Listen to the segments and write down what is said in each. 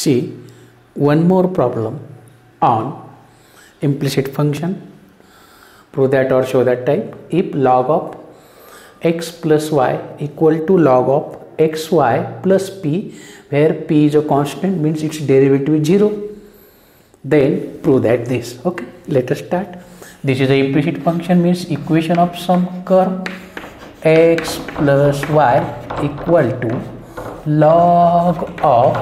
See one more problem on implicit function. Prove that or show that type. If log of x plus y equal to log of xy plus p, where p is a constant, means its derivative is 0, then prove that this. Okay, let us start. This is the implicit function, means equation of some curve x plus y equal to log of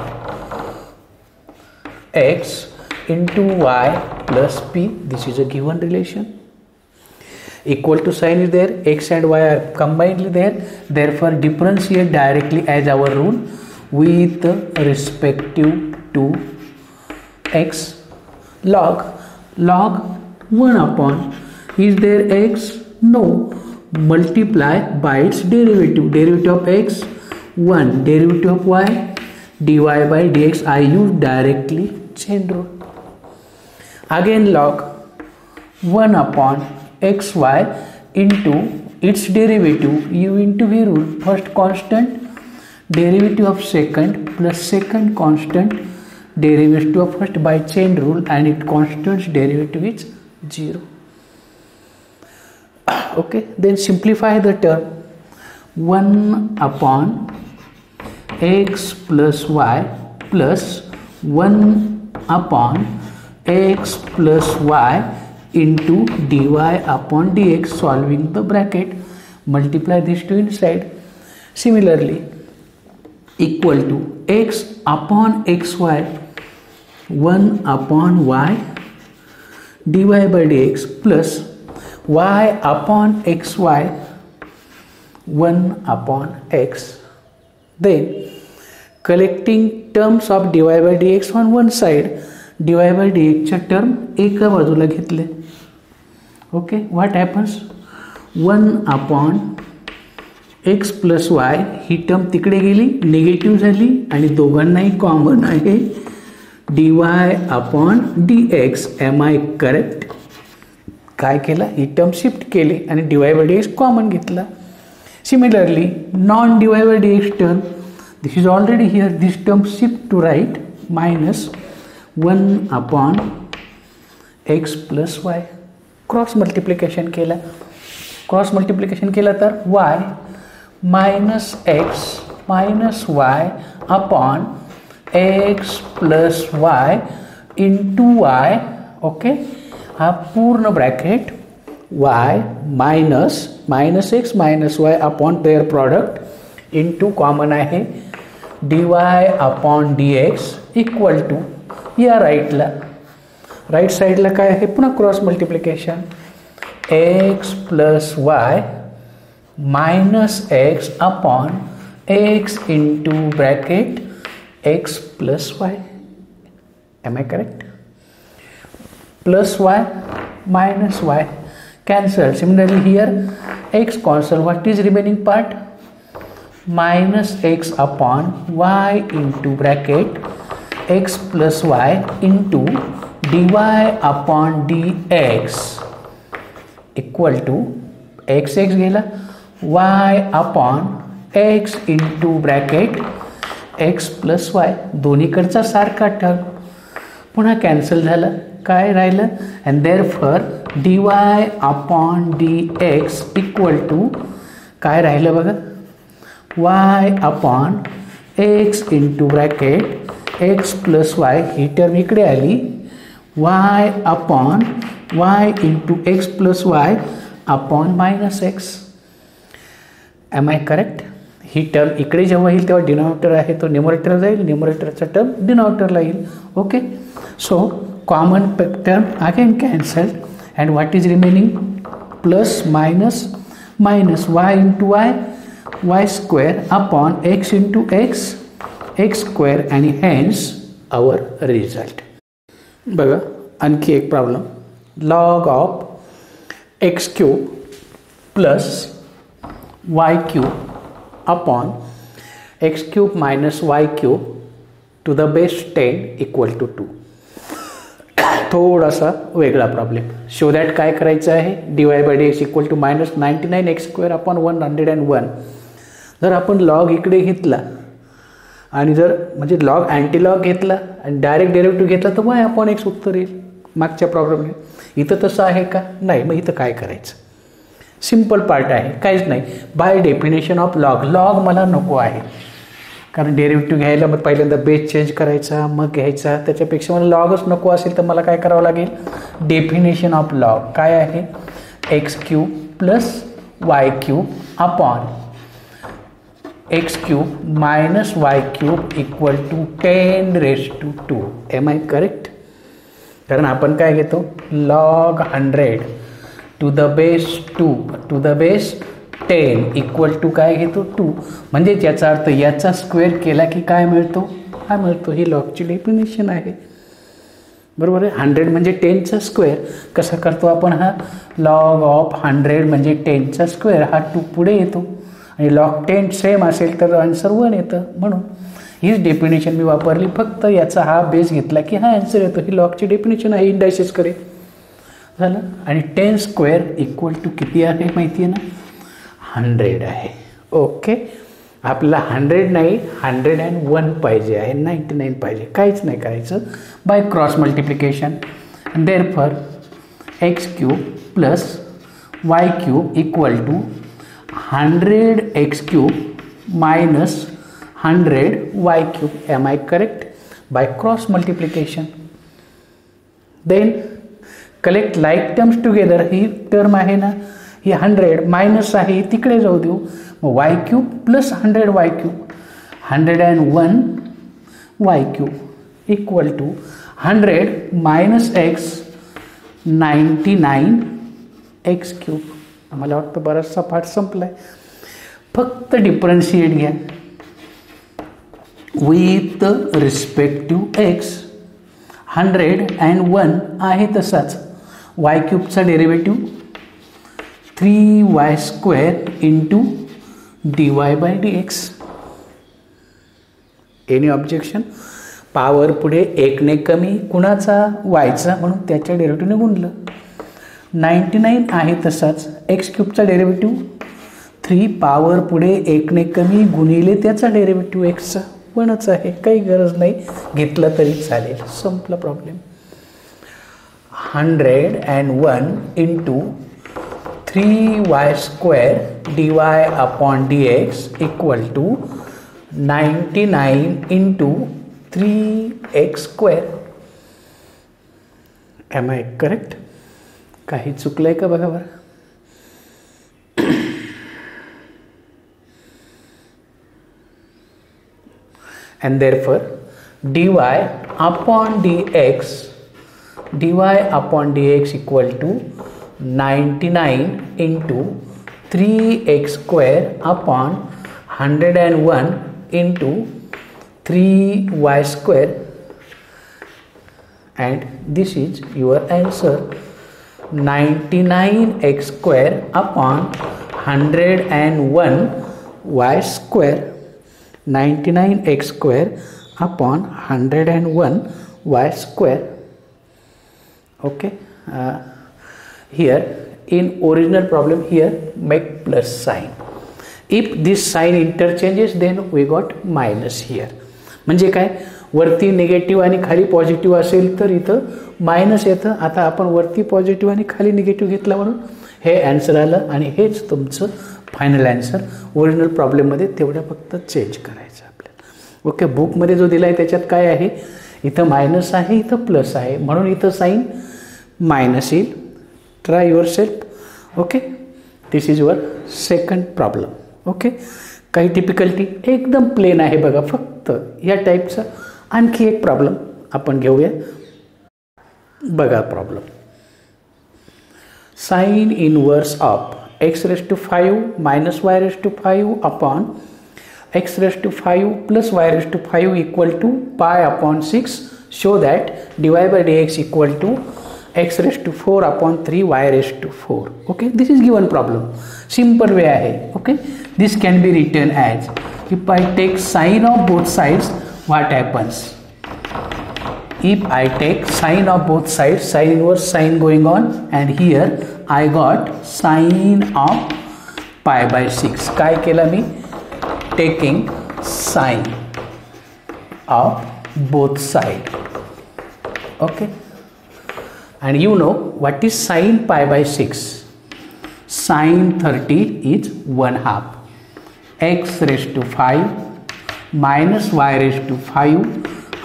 x into y plus p. This is a given relation. Equal to sign is there, x and y are combinedly there, therefore differentiate directly as our rule with respective to x. Log 1 upon, is there x? No. Multiply by its derivative of x 1, derivative of y, dy by dx. I use directly chain rule. Again log 1 upon xy into its derivative u into v rule. First constant, derivative of second plus second constant, derivative of first by chain rule, and it constant's derivative is 0. Okay, then simplify the term. 1 upon x plus y plus 1 upon x plus y into dy upon dx, solving the bracket, multiply these two inside. Similarly, equal to x upon xy 1 upon y dy by dx plus y upon xy 1 upon x. Then collecting terms of dy by dx on one side, dy by dx चे term एका बाजूला घेतले. Okay, what happens? 1 upon x plus y, ही term तिकडे गेली, negative झाली आणि दोघांनाही कॉमन आहे dy upon dx. Am I correct? काय केलं, ही टर्म शिफ्ट केली आणि dy by dx कॉमन घेतला. Similarly, non dy by dx term, this is already here, this term shift to right, minus 1 upon x plus y. Cross multiplication केला, cross multiplication केला तर y minus x minus y upon x plus y into y. Okay, हा पूर्ण bracket y minus x minus y upon pair product into common आहे dy upon dx equal to, या right साईडला काय आहे, पुन्हा cross multiplication x plus y minus x upon x into bracket x plus y. Am I correct? Plus y minus y cancel. Similarly here x cancel. What is remaining part? Minus x upon y into bracket x plus y into dy upon dx equal to x गेला, y upon x into bracket x plus y. दोन्हीकडचा सारखा term पुन्हा cancel झाला, काय राहिलं, and therefore dy upon dx equal to काय राहिलं बघा, y upon x into bracket x plus y. ही टर्म इकडे आली, y upon y into x plus y upon minus x. Am I correct? ही टर्म इकडे जेव्हा येईल तेव्हा डिनॉमिनेटर आहे तो न्यूमरेटर जाईल, न्यूमरेटरचा टर्म डिनॉमिनेटरला येईल. Okay, so common term again cancelled, and what is remaining? Plus minus y into y square upon x into x square, and hence our result. बघा आणखी एक problem. log of x cube plus y cube upon x cube minus y cube to the base 10 equal to 2. थोडासा वेगळा problem. Show that काय करायचं आहे, dy by dx equal to minus 99 x square upon 101. जर आपण log इकडे घेतला आणि जर म्हणजे लॉग अँटी लॉग घेतला आणि डायरेक्ट डेरिव्हेटिव्ह घेतला तर y/x उत्तर येईल मागच्या प्रॉब्लेमने. इथं तसं आहे का? नाही. मग इथं काय करायचं? सिम्पल पार्ट आहे, काहीच नाही. बाय डेफिनेशन ऑफ लॉग मला नको आहे, कारण डेरिव्हेटिव्ह घ्यायला मग पहिल्यांदा बेस चेंज करायचा मग घ्यायचा. त्याच्यापेक्षा मला लॉगच नको असेल तर मला काय करावं लागेल? डेफिनेशन ऑफ लॉग काय आहे? x³ + y³ upon x³ - y³ = 10⁻². M I correct? कारण आपण काय घेतो? log 100 to the base 2 to the base 10 = काय घेतो? 2. म्हणजे याचा अर्थ याचा स्क्वेअर केला की काय मिळतो? हा मिळतो. ही लॉगची डेफिनेशन आहे, बरोबर आहे. 100 म्हणजे 10चा स्क्वेअर. कसा करतो आपण हा? log of 100 म्हणजे 10चा स्क्वेअर, हा 2 पुढे येतो आणि log 10 सेम असेल तर आन्सर 1 येतं. म्हणून हीच डेफिनेशन मी वापरली. फक्त याचा हा बेस घेतला की हा आन्सर येतो. ही लॉगची डेफिनेशन आहे इंडायसेसकडे. झालं. आणि 10² = किती आहे माहिती आहे ना? 100 आहे. ओके. आपल्याला 100 नाही 101 पाहिजे आहे, 99 पाहिजे. काहीच नाही करायचं. By cross multiplication. Therefore x³ + y³ = 100x³ - 100y³. Am I correct? By cross multiplication. Then collect like terms together. ही टर्म आहे ना, ही 100 मायनस आहे, तिकडे जाऊ देऊ. मग y³ + 100y³, 101y³ = 100 - x 99x³. आम्हाला वाटतं बराचसा पाठ संपलाय. फक्त डिफरन्शिएट घ्या विथ रिस्पेक्टिव्ह x. 101 आहे तसाच. y³ derivative 3y² × dy/dx. Any objection? Power पुढे 1ने कमी कुणाचा? yचा, म्हणून त्याच्या डेरिव्हेटिव्हने गुणलं. 99 आहे तसाच. x³ डेरिव्हेटिव्ह 3 पॉवर पुढे 1ने कमी गुणिले त्याचा डेरिव्हेटिव्ह xचा. 1च आहे, काही गरज नाही, घेतला तरी चालेल. संपला problem. 101 × 3y² dy/dx = 99 × 3x². M I correct? काही चुकलं आहे का बघा बरं. and therefore dy/dx = 99 × 3x² upon 101 × 3y², and this is your answer. 99x² upon 101y². 99x² upon 101y². Okay. Here in original problem, here make plus sign. If this sign interchanges, then we got minus here. म्हणजे काय? वरती negative आणि खाली positive असेल तर इथं minus येतं. आता आपण वरती पॉझिटिव्ह आणि खाली निगेटिव्ह घेतला म्हणून हे ॲन्सर आलं आणि हेच तुमचं फायनल ॲन्सर. ओरिजिनल प्रॉब्लेममध्ये तेवढं फक्त चेंज करायचं आपल्याला. ओके. बुकमध्ये जो दिला आहे त्याच्यात काय आहे? इथं मायनस आहे, इथं प्लस आहे, म्हणून इथं साईन मायनस येईल. Try your self. Okay. This is your second problem. Okay. काही डिफिकल्टी? एकदम प्लेन आहे बघा. फक्त या टाईपचा आणखी एक प्रॉब्लेम आपण घेऊया. बघा problem. Sine inverse of x⁵ minus y⁵ upon x⁵ plus y⁵ equal to π/6. Show that dy/dx equal to x⁴ upon 3y⁴. Okay, this is given problem. Simple way आहे. Okay, this can be written as, if I take sine of both sides, what happens? If I take sine of both sides, sine inverse sine going on, and here I got sine of π/6. काय केलं मी? Taking sine. of both side. Okay, and you know what is sine pi by 6? Sine 30 is 1/2 x raised to 5 minus y raised to 5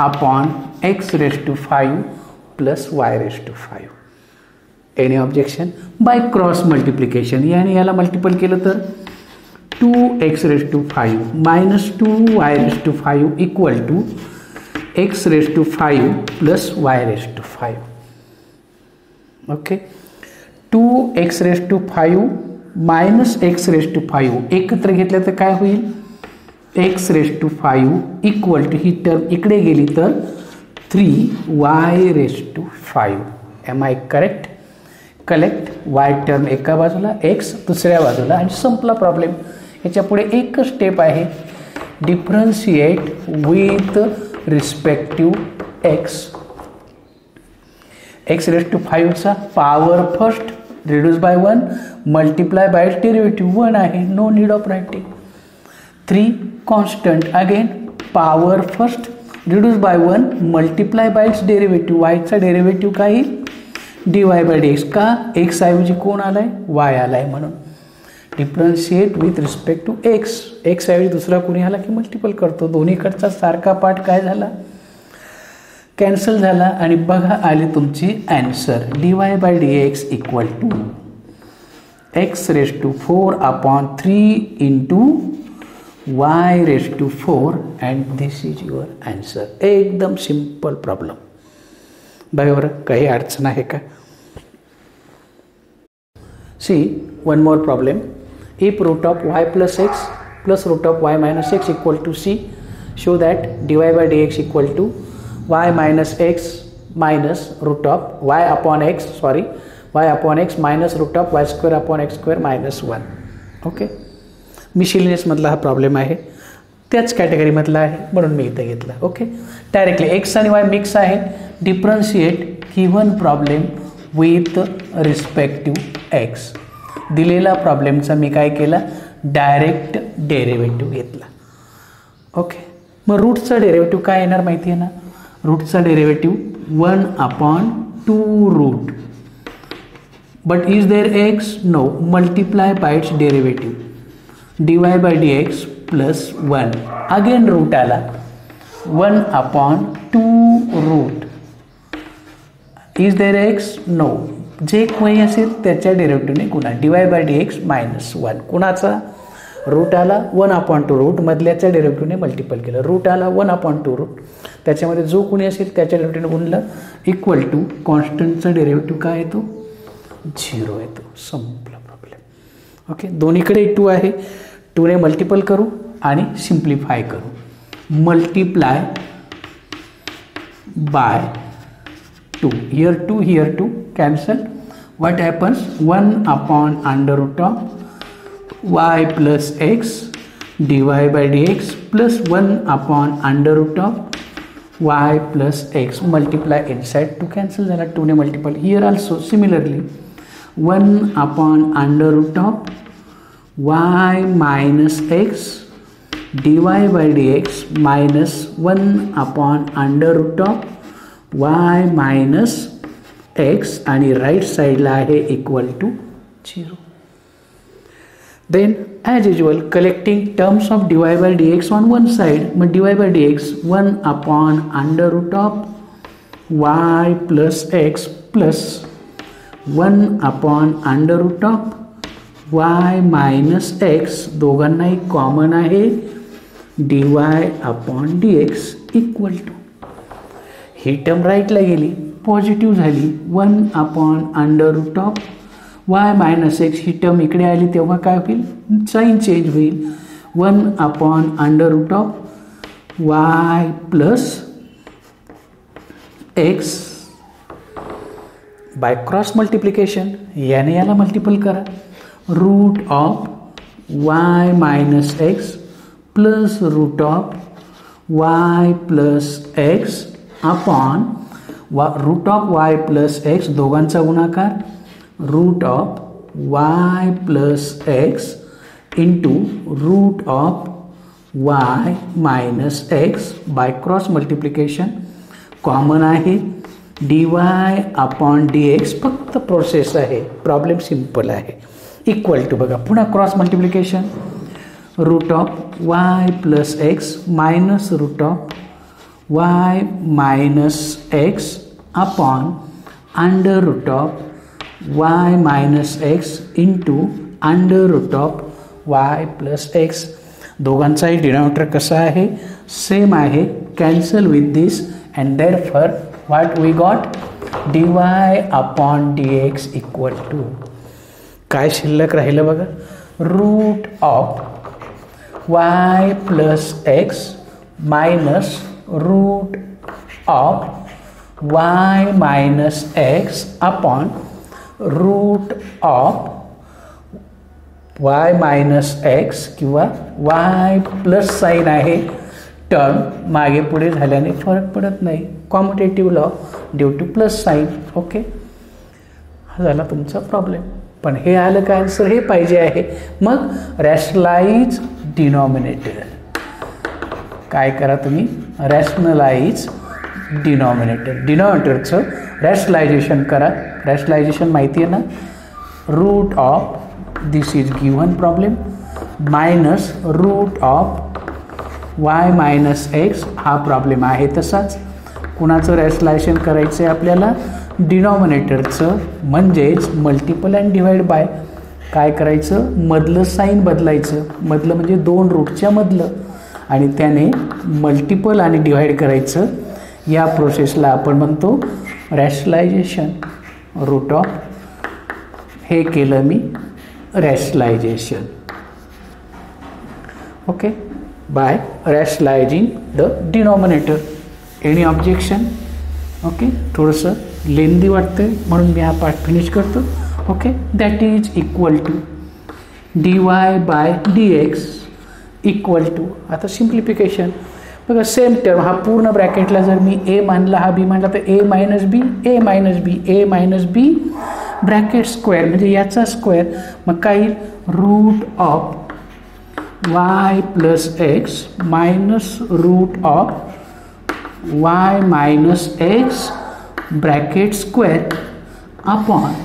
upon x raised to 5 plus y raised to 5. Any objection? By cross multiplication, याने याला multiple केलं तर 2x raised to 5 minus 2y raised to 5 equal to x raised to 5 plus y raised to 5. Okay, 2x raised to 5 minus x raised to 5 एकत्र घेतलं तर काय होईल? x raised to 5 equal to he term इकडे गेली तर 3y raised to 5. Am I correct? Collect y term एका बाजूला, x दुसऱ्या बाजूला, आणि संपला प्रॉब्लेम. याच्या पुढे एकच स्टेप आहे, differentiate with respective x. x raise to 5 चा power first reduce by 1 multiply by derivative 1 आहे, no need of writing. 3 constant again power first reduce by 1 multiply by its derivative, y चा derivative काय येईल? dy by dx. का? x ऐवजी कोण आलाय? y आलाय, म्हणून differentiate with respect to x. x ऐवजी दुसरा कोणी आला की मल्टिपल करतो. दोन्हीकडचा सारखा पार्ट काय झाला? कॅन्सल झाला. आणि बघा आली तुमची answer, dy by dx equal to x raise to 4 upon 3 into y raise to 4 and this is your answer. एकदम सिंपल प्रॉब्लेम. बरोबर, काही अडचण आहे का? See one more problem. If root of y plus x plus root of y minus x equal to c, show that dy by dx equal to y minus x minus root of y upon x, sorry y upon x minus root of y square upon x square minus 1. Okay, मिशेलिनियसमधला हा problem आहे, त्याच कॅटेगरीमधला आहे म्हणून मी इथं घेतला. Okay, directly x आणि Y mix आहे. Differentiate given problem with respective x. दिलेला प्रॉब्लेमचा मी काय केला? डायरेक्ट डेरिव्हेटिव्ह घेतला. ओके, मग रूटचा डेरिव्हेटिव्ह काय येणार माहिती आहे ना? रूटचा derivative 1 upon 2 root. But is there x? No. Multiply by its derivative dy by dx plus 1. Again root आला 1 upon 2 root. Is there x? No. जे काही असेल त्याच्या डेरिव्हेटिव्हने गुणा, dy बाय dx मायनस 1. कुणाचा? रूट आला 1 अपॉन 2 रूट, मधल्याच्या डेरिव्हेटिव्हने मल्टिपल केलं. Route आला 1 अपॉन 2 रूट, त्याच्यामध्ये जो कोणी असेल त्याच्या डेरिव्हेटिव्हने गुणलं, इक्वल टू कॉन्स्टंटचा डेरिव्हेटिव्ह काय येतो? 0 येतो. संपला प्रॉब्लेम. ओके, दोन्हीकडे 2 आहे, 2 ने मल्टिपल करू आणि सिम्प्लिफाय करू. Multiply by 2, here 2 here 2 cancel. What happens? 1 upon under root of y plus x dy by dx plus 1 upon under root of y plus x. Multiply inside, 2 cancel झाला, 2 ने multiple. Here also similarly 1 upon under root of y minus x dy by dx minus 1 upon under root of y minus x आणि right साईडला आहे equal to 0. Then as usual collecting terms of dy by dx on one side. मग dy by dx 1 upon under root of y plus x plus 1 upon under root of y minus x, दोघांनाही common आहे dy upon dx equal to, ही term राईटला गेली, positive झाली 1 upon under root of y minus x. ही term इकडे आली तेव्हा काय होईल? साईन चेंज होईल. 1 upon under root of y plus x by cross multiplication, याने याला मल्टिपल करा. Root of y minus x plus root of y plus x upon root of y plus x, दोघांचा गुणाकार root of y plus x into root of y minus x by cross multiplication common आहे dy upon dx फक्त process आहे, problem simple आहे. Equal to बघा पुन्हा cross multiplication root of y plus x minus root of y minus x upon under root of y minus x into under root of y plus x. दोघांचाही denominator कसा आहे, same आहे. Cancel with this and therefore what we got dy upon dx equal to काय शिल्लक राहिलं बघा, root of y plus x minus root of y minus x upon root of y minus x किंवा y plus sign आहे. Term मागे पुढे झाल्याने फरक पडत नाही, commutative law due to plus sign. Okay, हा झाला तुमचा प्रॉब्लेम. पण हे आलं का आन्सर, हे पाहिजे आहे. मग रॅशनलाइज डिनॉमिनेटर. काय करा तुम्ही, रॅशनलाइज डिनॉमिनेटर. डिनॉमिनेटरचं रॅशनलायझेशन करा. रॅशनलायझेशन माहिती आहे ना, root of this is given problem minus root of y minus x हा प्रॉब्लेम आहे तसाच. कुणाचं रॅशनलायझेशन करायचं आहे आपल्याला, डिनॉमिनेटरचं, म्हणजेच मल्टिपल अँड डिवाइड बाय. काय करायचं, मधलं साईन बदलायचं. मधलं म्हणजे दोन रूटच्या मधलं, आणि त्याने मल्टिपल आणि डिवाइड करायचं. या प्रोसेसला आपण म्हणतो रॅशनलायझेशन. रूट ऑफ हे केलं मी rationalization. Okay, by rationalizing the denominator. Any objection? Okay, थोडंसं लेंदी वाटतं म्हणून मी हा पार्ट फिनिश करतो. Okay, that is equal to dy by dx equal to. आता सिम्प्लिफिकेशन बघा, सेम टर्म हा पूर्ण ब्रॅकेटला जर मी a मानला, हा b मानला, तर a minus b, a minus b, a minus b bracket square म्हणजे याचा स्क्वेअर. मग काय येईल, root of y plus x minus root of y minus x bracket square upon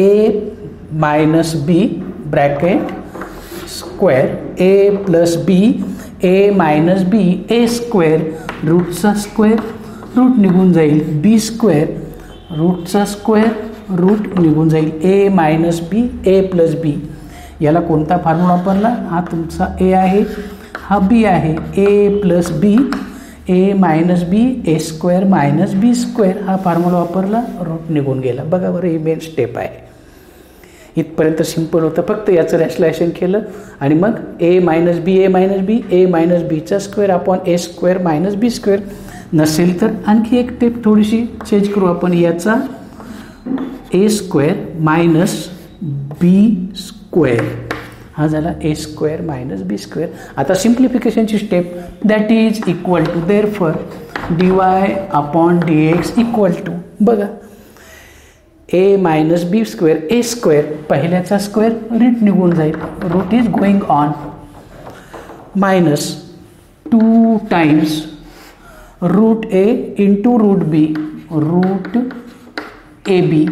a minus b bracket square. a plus b, a minus b, a square, रूटचा square, route निघून जाईल, b square, रूटचा square, route निघून जाईल, a minus b, a plus b. याला कोणता formula वापरला, हा तुमचा ए आहे, हा बी आहे. ए plus b, a minus b, a square minus b square हा फॉर्म्युला वापरला, रूट निघून गेला. बघा बरं, ही मेन स्टेप आहे. इथपर्यंत सिम्पल होतं, फक्त याचं रॅशनलायझेशन केलं आणि मग ए minus b, a minus b, a minus बीचा स्क्वेअर अपॉन ए स्क्वेअर मायनस बी स्क्वेअर. नसेल तर आणखी एक टेप थोडीशी चेंज करू आपण, याचा a square minus b square हा झाला a square minus b square. आता सिम्प्लिफिकेशनची step, that is equal to therefore dy upon dx equal to, बघा a minus b square, a square, पहिल्याचा स्क्वेअर, रूट निघून जाईल, root is going on, minus 2 times root a into root b, root a b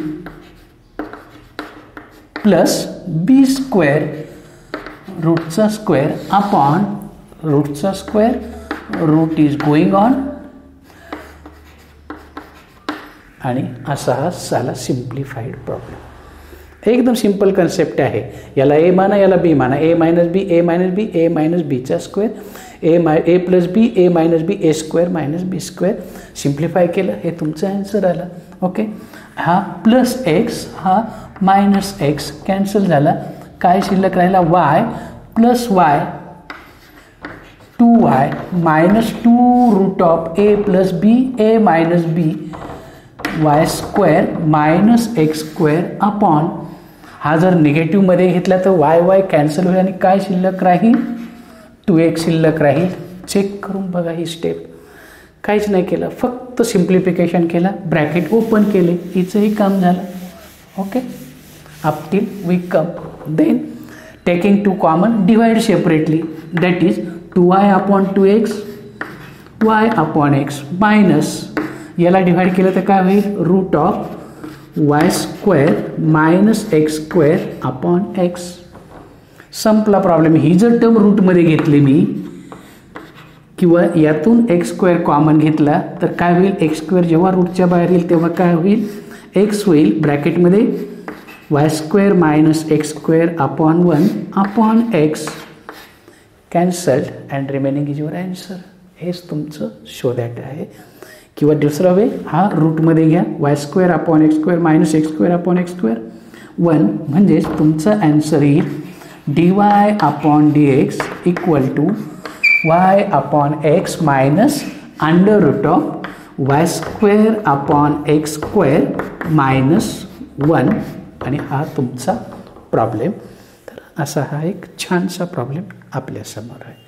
plus b square, रूटचा square upon रूटचा square, root is going on, आणि असा हा झाला simplified problem. एकदम सिंपल कन्सेप्ट आहे. याला ए माना, याला बी माना, a minus b, a minus b, a minus बीचा square, a plus b, a minus b, a square minus b square. Simplify केलं, हे तुमचं आन्सर आलं. ओके, हा प्लस एक्स, हा मायनस एक्स कॅन्सल झाला. काय शिल्लक राहिला, y plus y, 2y minus 2 root of a plus b, a minus b y square minus x square upon, हा जर निगेटिव्हमध्ये घेतला तर वाय वाय कॅन्सल होईल आणि काय शिल्लक राहील, 2x शिल्लक राहील. चेक करून बघा ही स्टेप. काहीच नाही केलं, फक्त सिम्प्लिफिकेशन केलं, ब्रॅकेट ओपन केले, हिचंही काम झालं. Okay, up till we come, then taking 2 common, divide separately. That is 2y upon 2x y upon x minus याला डिवाइड केलं तर काय होईल root of y square minus x square upon x. संपला प्रॉब्लेम. ही जर टर्म रूटमध्ये घेतली मी किंवा यातून एक्स स्क्वेअर कॉमन घेतला तर काय होईल एक्स स्क्वेअर जेव्हा रूटच्या बाहेर येईल तेव्हा काय होईल एक्स होईल ब्रॅकेटमध्ये y square minus x square upon 1 upon x cancelled and remaining is your answer. हेच तुमचं शोधायचं आहे. किंवा दुसरा वे हा रूटमध्ये घ्या y square upon x square minus x square upon x square 1 म्हणजेच तुमचं ॲन्सर येईल dy upon dx equal to y upon x minus under root of y square upon x square minus 1 आणि हा तुमचा प्रॉब्लेम. तर असा हा एक छानसा प्रॉब्लेम आपल्यासमोर आहे.